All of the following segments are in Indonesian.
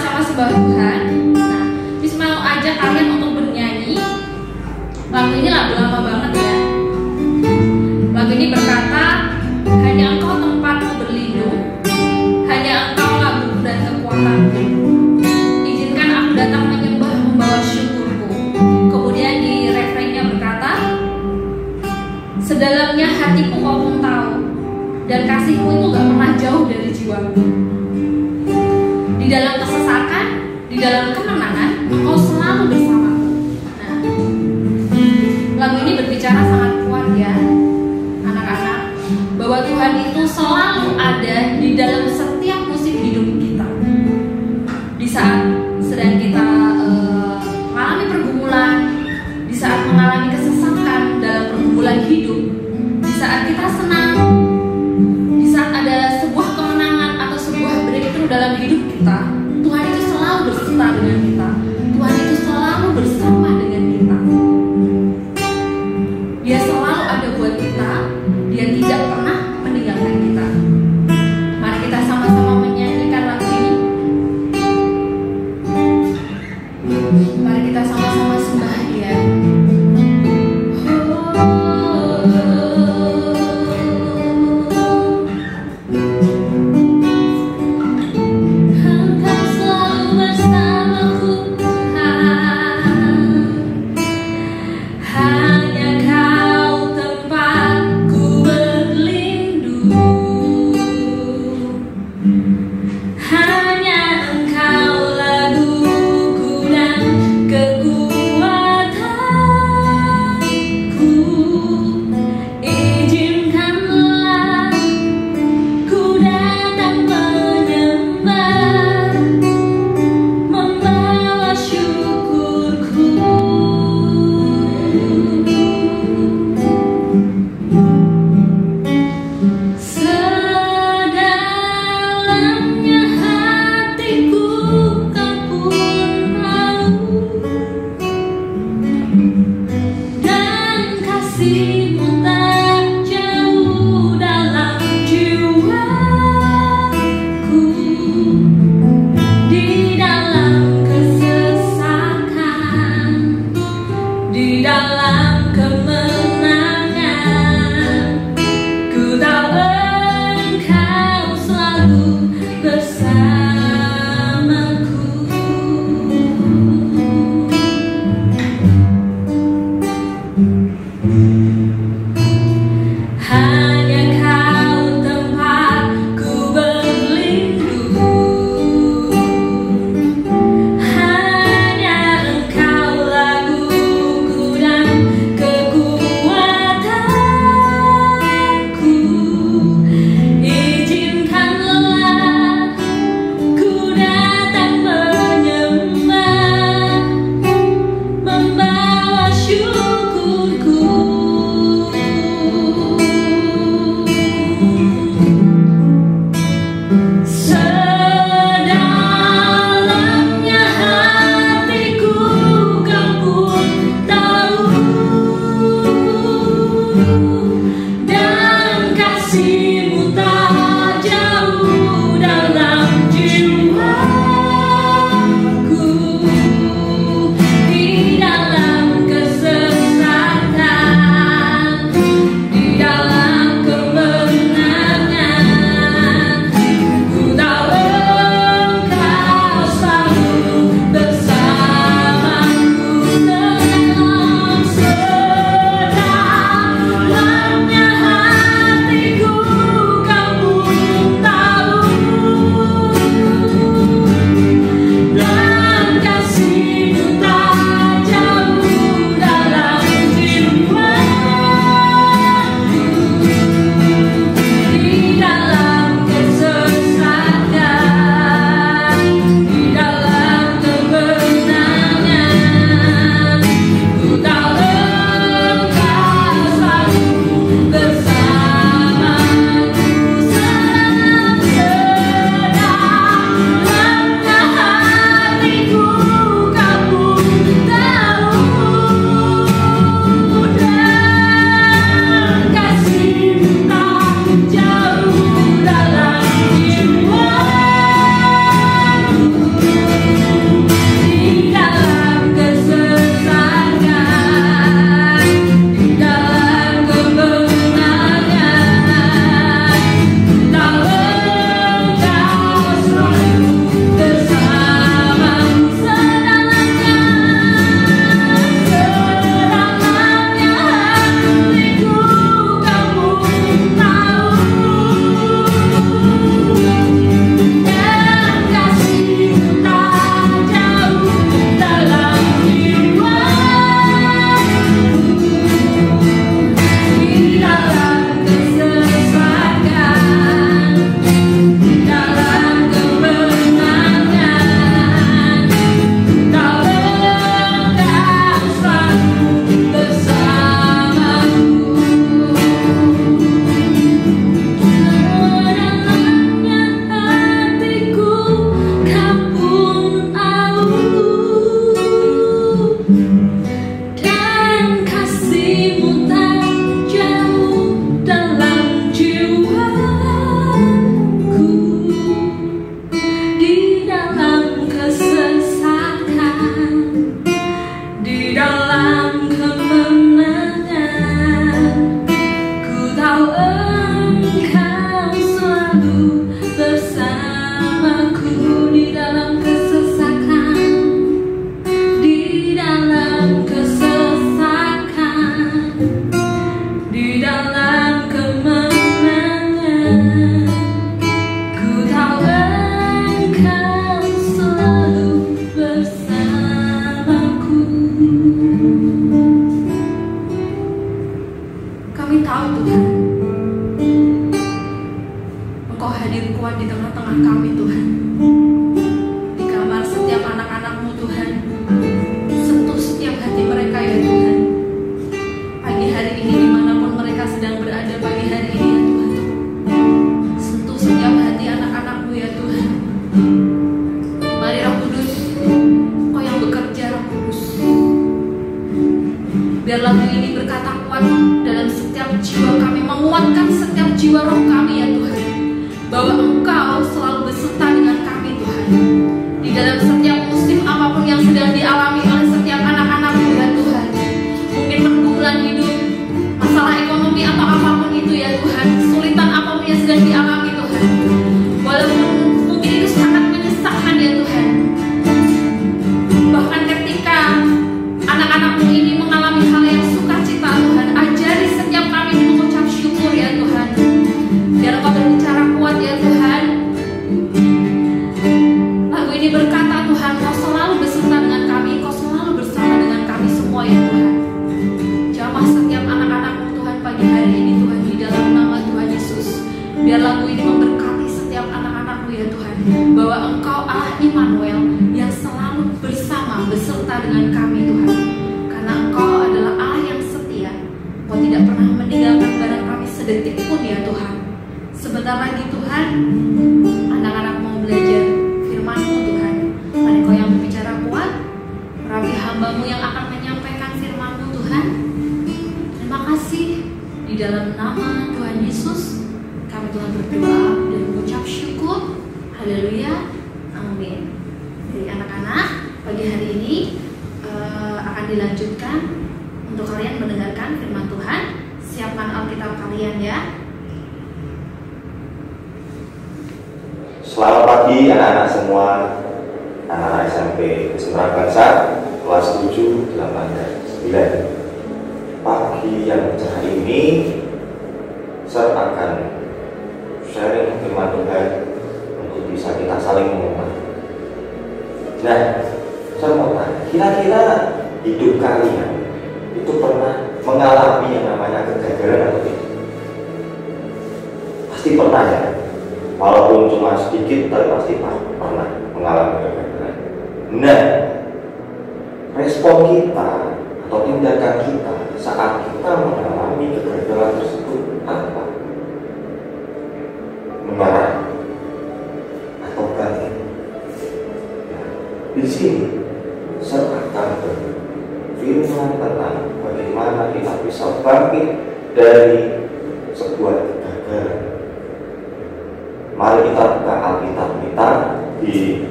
bersama sembah Tuhan. Nah, Miss mau ajak kalian untuk bernyanyi. Lagu ini lagu lama banget ya. Lagu ini berkata, hanya Engkau tempatku berlindung, hanya Engkau laguku dan kekuatanku. Izinkan aku datang menyembah membawa syukurku. Kemudian di refrainnya berkata, sedalamnya hatiku kau pun tahu, dan kasihmu itu gak pernah jauh dari jiwaku. Di dalam kesesakan, di dalam kemenangan, Engkau selalu bersamaku. Nah, lagu ini berbicara sangat kuat ya, anak-anak, bahwa Tuhan itu selalu ada di dalam setiap musim hidup kita. Di saat sedang kita mengalami pergumulan, di saat mengalami kesesakan dalam pergumulan hidup, di saat kita senang, di saat ada sebuah kemenangan atau sebuah breakthrough dalam hidup kita, Tuhan itu selalu berserta dengan kita. Tuhan itu selalu bersama dengan kita. Dia selalu ada buat kita. Dia tidak pernah meninggalkan kita. Mari kita lagu ini berkata kuat dalam setiap jiwa kami, menguatkan setiap jiwa roh kami ya Tuhan, bahwa Engkau selalu beserta dengan kami Tuhan. Di dalam setiap musim apapun yang sedang dialami oleh setiap anak-anak-Mu ya Tuhan, mungkin pergumulan hidup, masalah ekonomi atau apapun itu ya Tuhan, kesulitan apapun yang sedang dialami Tuhan, walaupun mungkin itu sangat menyesakkan ya Tuhan, bahkan ketika anak-anak-Mu ini mengalami hal yang sukacita Tuhan, ajari setiap kami mengucap syukur ya Tuhan, biar Engkau berbicara kuat ya Tuhan. Lagu ini berkata Tuhan, Kau selalu beserta dengan kami, Kau selalu bersama dengan kami semua ya Tuhan. Jamah setiap anak-anak-Mu Tuhan pagi hari ini Tuhan, di dalam nama Tuhan Yesus. Biar lagu ini memberkati setiap anak-anak-Mu ya Tuhan, bahwa Engkau Allah Immanuel yang selalu bersama, beserta dengan kami Tuhan. Karena Engkau adalah Allah yang setia, Engkau tidak pernah meninggalkan barang kami sedetik pun ya Tuhan. Sebentar lagi Tuhan, anak-anak mau belajar firman-Mu Tuhan. Mari Kau yang berbicara kuat, rapi hamba-Mu yang akan menyampaikan firman-Mu Tuhan. Terima kasih, di dalam nama Tuhan Yesus kami telah berdoa dan mengucap syukur. Haleluya, amin. Jadi anak-anak, pagi hari ini akan dilanjutkan untuk kalian mendengarkan firman Tuhan. Siapkan Alkitab kalian ya. Selamat pagi anak-anak semua, anak-anak SMP Kesetaraan Bangsa kelas 7, 8, dan 9. Pagi yang cerah ini saya akan sharing firman Tuhan untuk bisa kita saling menguatkan. Nah, saya mau tanya, kira-kira hidup kalian itu pernah mengalami yang namanya kegagalan atau tidak? Pasti pernah ya, walaupun cuma sedikit, tapi pasti pernah mengalami kegagalan. Nah, respon kita atau tindakan kita saat kita mengalami kegagalan tersebut apa? Menyerah atau bangkit? Nah, di sini saya akan berfirman tentang bagaimana kita bisa bangkit dari sebuah kegagalan. Mari kita buka Alkitab kita di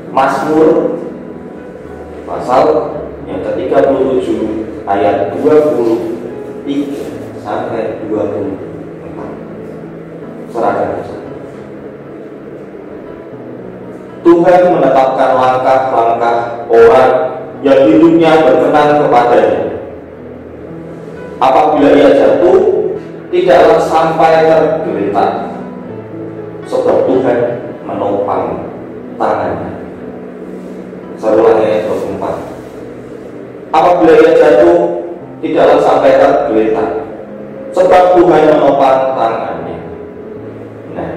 Mazmur pasal yang ke-37 ayat 23 sampai 24. Serahkan saja. Tuhan menetapkan langkah-langkah orang yang hidupnya berkenan kepadanya. Apabila ia jatuh, tidaklah sampai tergeletak, sebab Tuhan menopang tangannya. Saya ulangi ayat 24. Apabila ia jatuh, tidaklah sampai tergeletak, sebab Tuhan menopang tangannya. Nah,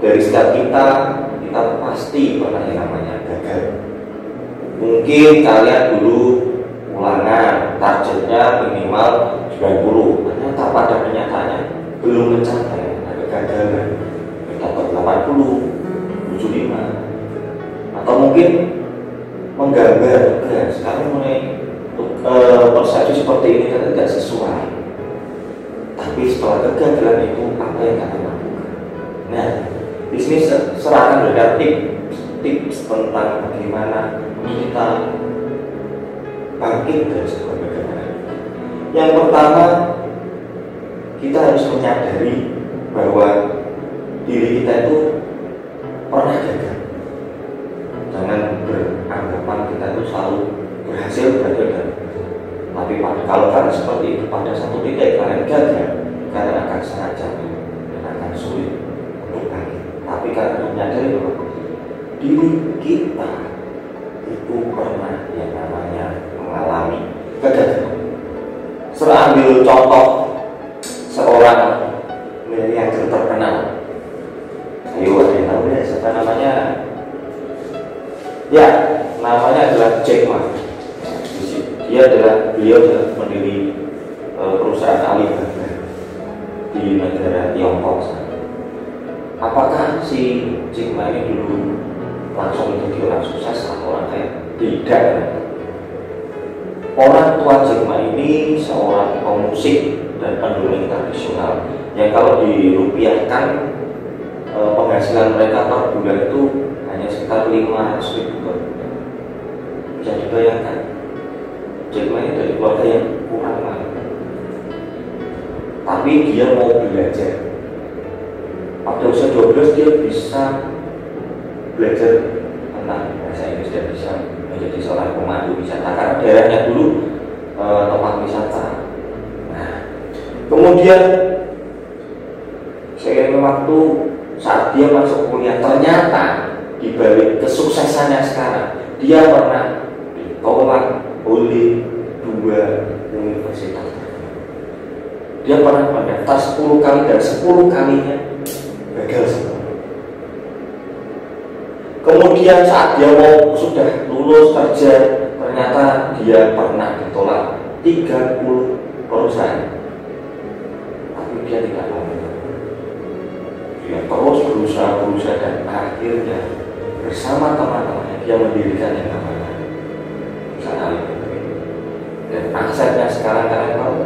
dari setiap kita pasti pernah yang namanya gagal. Mungkin kalian dulu ulangan targetnya minimal 90, ternyata pada kenyataannya belum mencapai, ada kegagalan, dapat 80, 75, atau mungkin menggambar juga sekarang mulai persepsi seperti ini kan tidak sesuai. Tapi setelah kegagalan itu apa yang kalian lakukan? Nah, di sini serahkan berdasar tips tentang bagaimana kita bangkit dari sebuah kegagalan. Yang pertama, kita harus menyadari bahwa diri kita itu pernah gagal. Jangan beranggapan kita itu selalu berhasil. Tapi kalau kalian seperti itu, pada satu titik kalian gagal, kalian akan sangat jatuh dan akan sulit untuk bangkit. Tapi kalian menyadari bahwa diri kita itu pernah yang namanya mengalami kegagalan. Saya ambil contoh seorang miliarder terkenal. Ayo, ada yang tahu ya siapa namanya? Ya, namanya adalah Jack Ma. Beliau adalah pendiri perusahaan Alibaba di negara Tiongkok sana. Apakah si Jack Ma ini dulu langsung menjadi orang sukses atau orang kaya? Tidak. orang tua Jack Ma ini seorang pemusik dan pendongeng tradisional yang kalau dirupiahkan penghasilan mereka per bulan itu hanya sekitar 500.000 per bulan. Bisa dibayangkan, Jack Ma ini dari keluarga yang kurang mampu, tapi dia mau belajar. Pada usia 12 dia bisa belajar tentang bahasa Inggris dan bisa menjadi seorang pemandu wisata karena daerahnya dulu tempat wisata. Nah, kemudian seiring waktu saat dia masuk kuliah, ternyata di balik kesuksesannya sekarang dia pernah ditolak oleh 2 universitas. Dia pernah mendaftar 10 kali dan 10 kalinya gagal semua. Kemudian saat dia mau sudah lulus kerja, ternyata dia pernah ditolak 30 perusahaan, tapi dia tidak mau. Dia terus berusaha dan akhirnya bersama teman-temannya dia mendirikan yang namanya perusahaan Alibaba. Dan asetnya sekarang kalian tahu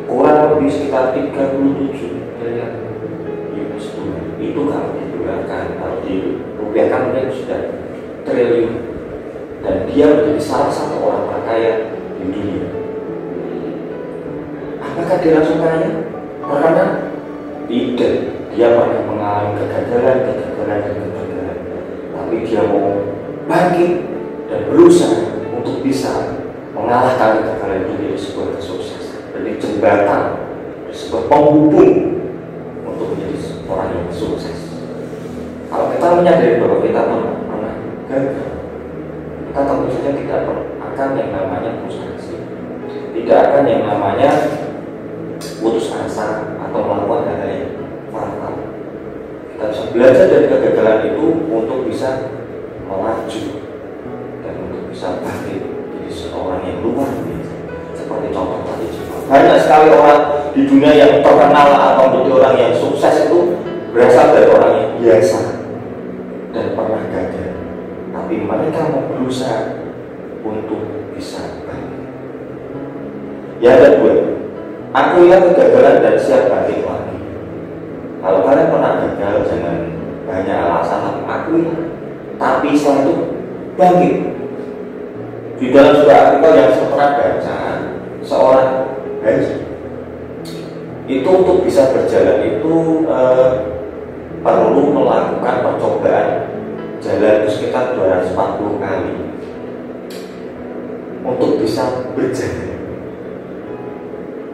kurang lebih sekitar 37 miliar US dollar. Itu kalau didolarkan, kalau dirupiahkan mungkin sudah triliun. Dan dia menjadi salah satu orang terkaya di dunia. Apakah dia langsung kaya? Karena tidak. Dia pernah mengalami kegagalan, tapi dia mau bangkit dan berusaha untuk bisa mengalahkan kegagalan itu menjadi sebuah kesuksesan, jadi jembatan, sebuah penghubung untuk menjadi orang yang sukses. Kalau kita menyadari bahwa kita pernah gagal, kita tentu saja tidak akan yang namanya frustasi, tidak akan yang namanya putus asa atau melakukan hal yang fatal. Kita bisa belajar dari kegagalan itu untuk bisa melaju dan untuk bisa bangkit jadi seorang yang luar biasa. Seperti contoh tadi, banyak sekali orang di dunia yang terkenal atau menjadi orang yang sukses itu berasal dari orang yang biasa dan pernah gagal, tapi mereka mau berusaha untuk bisa bangkit. Ya ada 2. Aku yang kegagalan dan siap bangkit lagi. Kalau kalian pernah gagal, jangan banyak alasan, tapi akui. Tapi setelah itu bangkit. Di dalam sebuah artikel yang saya pernah baca, seorang haji itu untuk bisa berjalan itu perlu melakukan percobaan jalan itu sekitar 240 kali untuk bisa berjalan.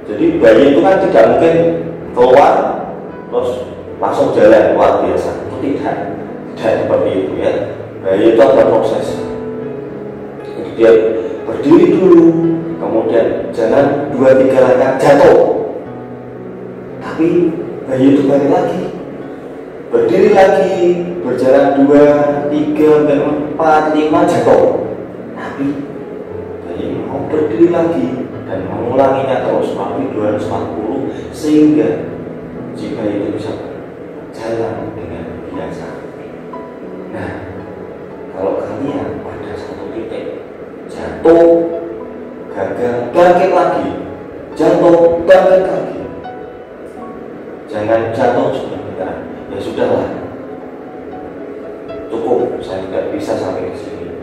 Jadi bayi itu kan tidak mungkin keluar terus langsung jalan luar biasa, itu tidak seperti itu ya. Bayi itu ada proses. Jadi dia berdiri dulu, kemudian jalan 2-3 langkah jatuh, tapi bayi itu balik lagi, berdiri lagi, berjalan 2, 3, 4, 5 jatuh, tapi bayi mau berdiri lagi dan mengulanginya terus melalui 240 sehingga jika itu bisa jalan dengan biasa. Nah, kalau kalian pada satu titik jatuh, gagal, bangkit lagi, jatuh, bangkit lagi, jangan jatuh sebentar. Ya sudahlah, cukup, saya tidak bisa sampai di sini.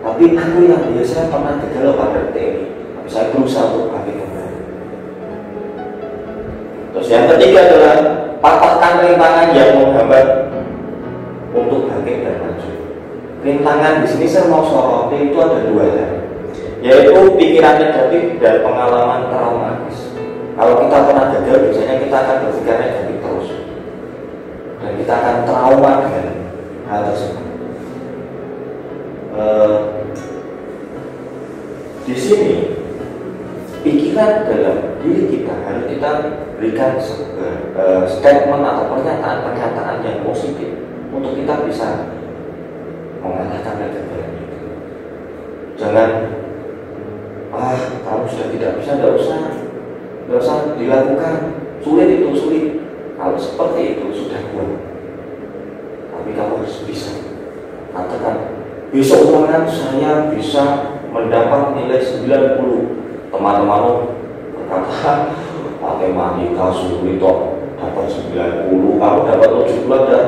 Tapi aku yang biasa pernah gagal pada detik ini, tapi saya berusaha untuk bangkit kembali. Terus yang ketiga adalah patahkan rintangan yang menghambat untuk bangkit dan maju. Rintangan di sini saya mau soroti itu ada 2 hal, yaitu pikiran negatif dan pengalaman traumatis. Kalau kita pernah gagal, biasanya kita akan berpikir negatif terus, dan kita akan trauma dengan hal tersebut. Di sini pikiran dalam diri kita harus kita berikan statement atau pernyataan yang positif untuk kita bisa mengalahkan kegagalan itu. Jangan kamu sudah tidak bisa, tidak usah dilakukan, sulit itu sulit. Kalau seperti itu sudah kuat, tapi kamu harus bisa katakan besok saya bisa mendapat nilai 90, teman-teman berkata matematika sulit kok, dapat 90, kamu dapat 70 dan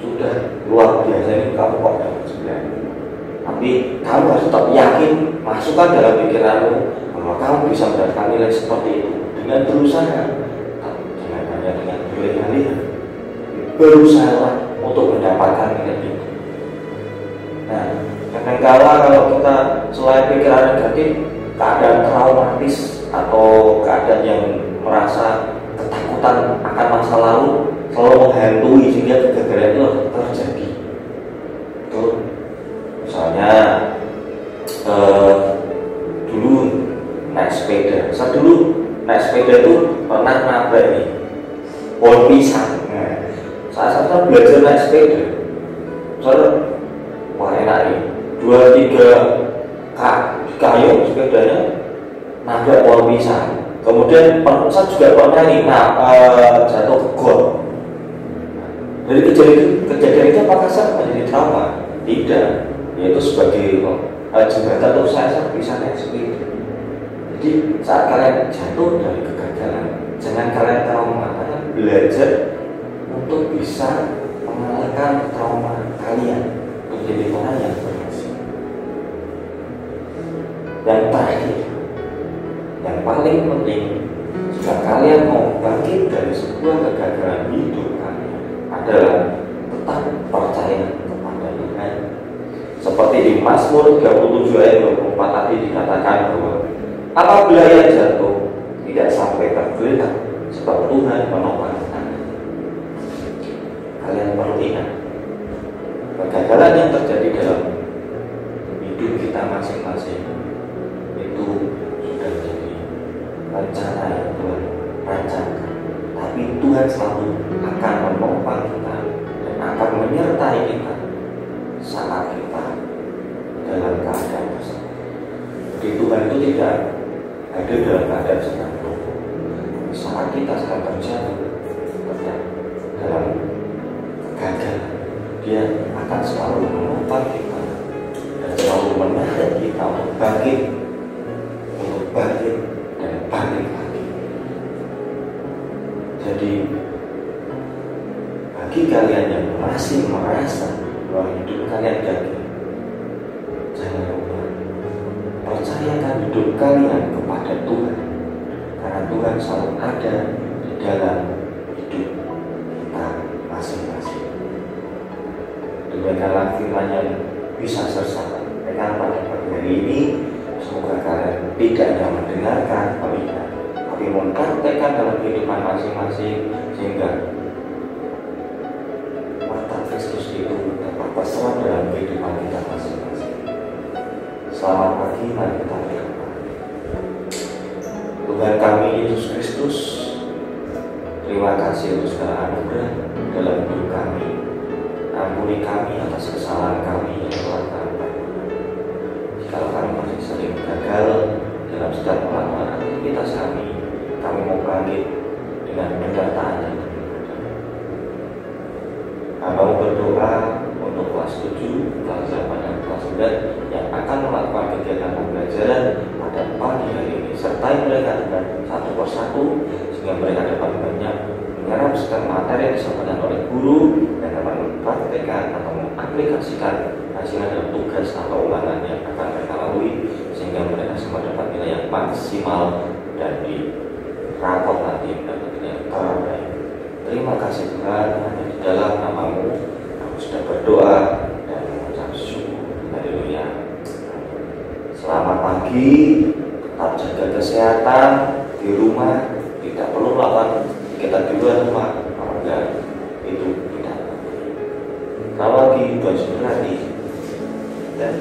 sudah luar biasa, ini kamu kok dapat 90. Tapi kamu harus tetap yakin, masukkan dalam pikiranmu bahwa kamu bisa mendapatkan nilai seperti itu dengan berusaha, jangan hanya dengan berleha-leha, berusaha untuk mendapatkan nilai itu. Nah, kadang-kala kalau kita selain pikiran negatif, keadaan traumatis atau keadaan yang merasa ketakutan akan masa lalu selalu menghantui sehingga kegagalan itu terjadi. Betul. Misalnya dulu naik sepeda, saya dulu naik sepeda itu pernah nabrak nih pohon pisang. Nah, saat belajar naik sepeda, saya wah enak nih, 2-3 kayu sepedanya nabrak pohon pisang. Kemudian saya juga pernah nih jatuh ke got. Dari kejadian itu apakah saya menjadi trauma? Tidak, yaitu sebagai jembatan untuk saya bisa naik sepeda. Jadi saat kalian jatuh dari kegagalan, jangan kalian trauma, karena belajar untuk bisa mengalahkan trauma kalian menjadi orang yang berhasil. Yang terakhir, yang paling penting, jika kalian mau bangkit dari sebuah kegagalan hidup kalian, adalah tetap percaya kepada Tuhan. Seperti di Mazmur 37 ayat 24 tadi dikatakan bahwa apabila ia jatuh, tidak sampai tergeletak, sebab Tuhan menopang tangan. Kalian perlu ingat, kegagalan yang terjadi dalam hidup kita masing-masing itu sudah menjadi rencana yang Tuhan rancangkan. Tapi Tuhan selalu akan menopang kita dan akan menyertai kita saat kita dalam keadaan tersebut. Jadi Tuhan itu tidak ada dalam keadaan sedang lupa. Saat kita sedang terjatuh dalam kegagalan, Dia akan selalu menopang kita dan selalu menarik kita untuk bangkit dan bangkit lagi. Jadi bagi kalian yang masih merasa bahwa hidup kalian gagal, jangan lupa percayakan hidup kalian kepada Tuhan, karena Tuhan selalu ada di dalam hidup kita masing-masing. Demikianlah firman yang bisa saya sampaikan pada pagi hari ini. Semoga kalian tidak hanya mendengarkan, melihat, tapi mempraktekkan dalam kehidupan masing-masing, sehingga mata Kristus itu dapat terserap dalam kehidupan kita masing-masing. Selamat pagi, mari kita berdoa. Tuhan kami Yesus Kristus, terima kasih untuk segala anugerah dalam hidup kami. Ampuni kami atas kesalahan kami yang telah kami lakukan. Jika kami masih sering gagal dalam setiap melakukan aktivitas kami mau bangkit dengan pendataan yang lebih mudah. Hamba mau berdoa untuk kelas 7, kelas 8, dan kelas 9 yang akan melakukan kegiatan pembelajaran pada pagi hari ini. Sertai mereka dengan satu persatu, sehingga mereka dapat banyak menyerap setiap materi yang disampaikan oleh guru dan dapat mempraktikkan atau mengaplikasikan hasilnya dalam tugas atau ulangan yang akan mereka lalui, sehingga mereka semua dapat nilai yang maksimal dan di rapot nanti mendapat nilai yang terbaik. Terima kasih Tuhan, hanya di dalam nama-Mu aku sudah berdoa dan mengucap syukur. Haleluya. Selamat pagi, tetap jaga kesehatan di rumah, tidak perlu melakukan kegiatan di luar rumah, apabila itu tidak. Kalau lagi Tuhan sudah dan